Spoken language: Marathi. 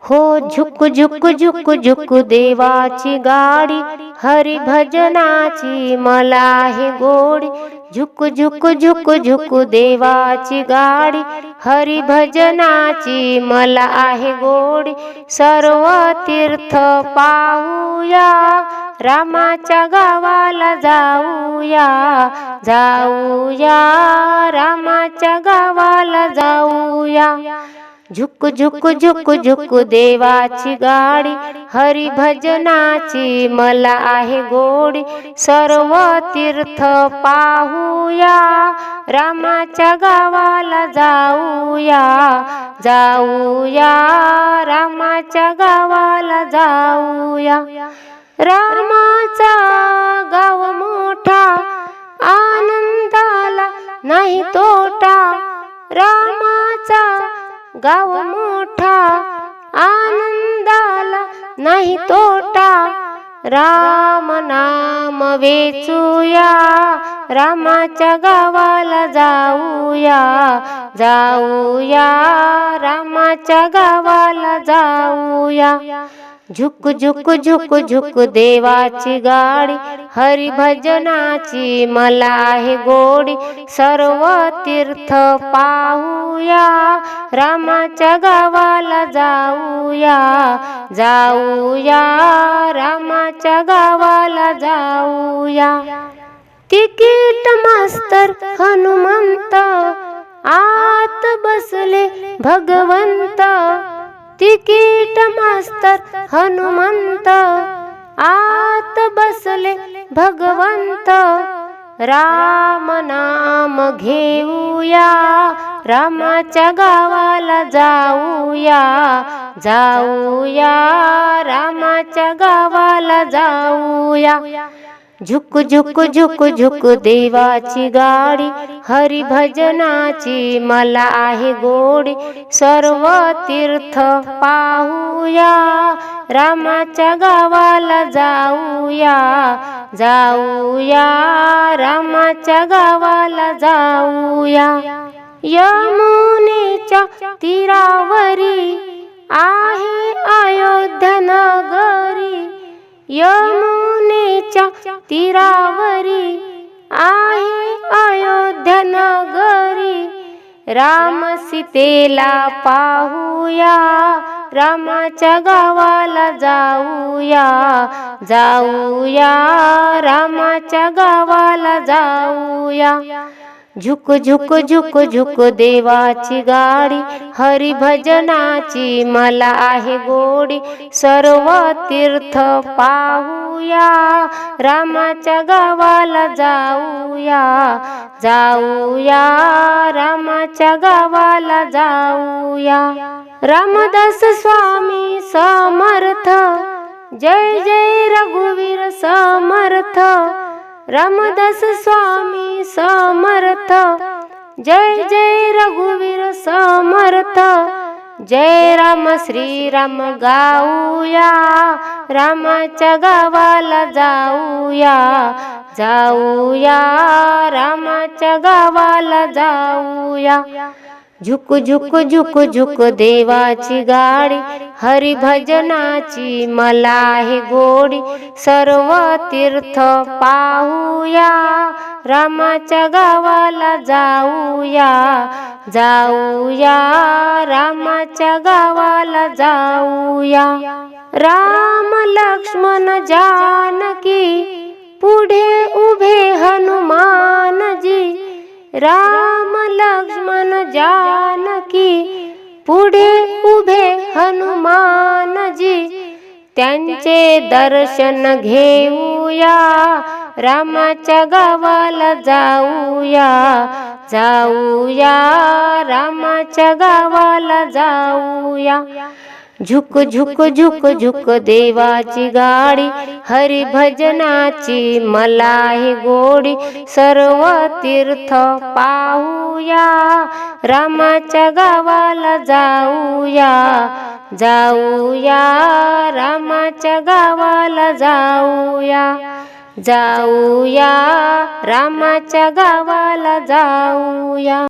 हो झुक झुक झुक झुक देवाची गाडी, हरी भजनाची मला आहे गोडी। झुक झुक झुक झुक देवाची गाडी, हरी भजनाची मला आहे गोडी। सर्व तीर्थ पाहूया, रामाच्या गावाला जाऊया, जाऊया रामाच्या गावाला जाऊया। झुक झुक झुक झुक देवाची गाडी, हरी भजनाची मला आहे गोडी। सर्व तीर्थ पाहूया, रामाच्या गावाला जाऊया, जाऊया रामाच्या गावाला जाऊया। रामाचा गाव मोठा, आनंदाला नाही तोटा। रामाचा गाव मोठा, आनंदाला नाही तोटा। राम नाम वेचूया, रामाच्या गावाला जाऊया, जाऊया रामाच्या गावाला जाऊया। झुक झुक झुक झुक देवाची गाडी, हरी भजनाची मला आहे गोडी। सर्व तीर्थ पाहूया, रामाच्या गावाला जाऊया, जाऊया रामाच्या गावाला जाऊया। तिकीट मास्तर हनुमंत, आत बसले भगवंत। तिकीट मास्तर हनुमंत, आत बसले भगवंत। राम नाम घेऊया, रामाच्या गावाला जाऊया, जाऊया रामाच्या गावाला जाऊया। झुक झुक झुक झुक देवाची गाडी, हरी भजनाची मला आहे गोडी। सर्व तीर्थ पाहूया, रामाच्या गावाला जाऊया, जाऊया रामाच्या गावाला जाऊया। यमुनेच्या तीरावरी आहे अयोध्या नगरी। यमुनेच्या तीरावरी आहे अयोध्या नगरी। राम सीतेला पाहूया, रामाच्या गावाला जाऊया, जाऊया रामाच्या गावाला जाऊया। झुक झुक झुक झुक देवाची गाडी, हरी भजनाची मला आहे गोडी। सर्व तीर्थ पाहूया, रामाच्या गावाला जाऊया, जाऊया रामाच्या गावाला जाऊया। रामदास स्वामी समर्थ, जय जय रघुवीर समर्थ। रामदास स्वामी समर्थ, जय जय रघुवीर समर्थ। जय राम श्री राम गाऊया, रामाच्या गावाला जाऊया, जाऊया रामाच्या गावाला जाऊया। झुक झुक झुक झुक देवाची गाडी, हरी भजनाची मला आहे गोडी। सर्व तीर्थ पाहूया, रामाच्या गावाला जाऊया, जाऊया रामाच्या गावाला जाऊया। राम लक्ष्मण जानकी, पुढे उभे हनुमानजी। राम लक्ष्मण जानकी, पुढे उभे हनुमानजी। त्यांचे दर्शन घेऊया, रामाच्या गावाला जाऊया, जाऊया रामाच्या गावाला जाऊया। झुक झुक झुक झुक देवाची गाडी, हरी भजनाची मला आहे गोडी। सर्व तीर्थ पाहूया, रामाच्या गावाला जाऊया, जाऊया रामाच्या गावाला जाऊया, जाऊया रामाच्या गावाला जाऊया।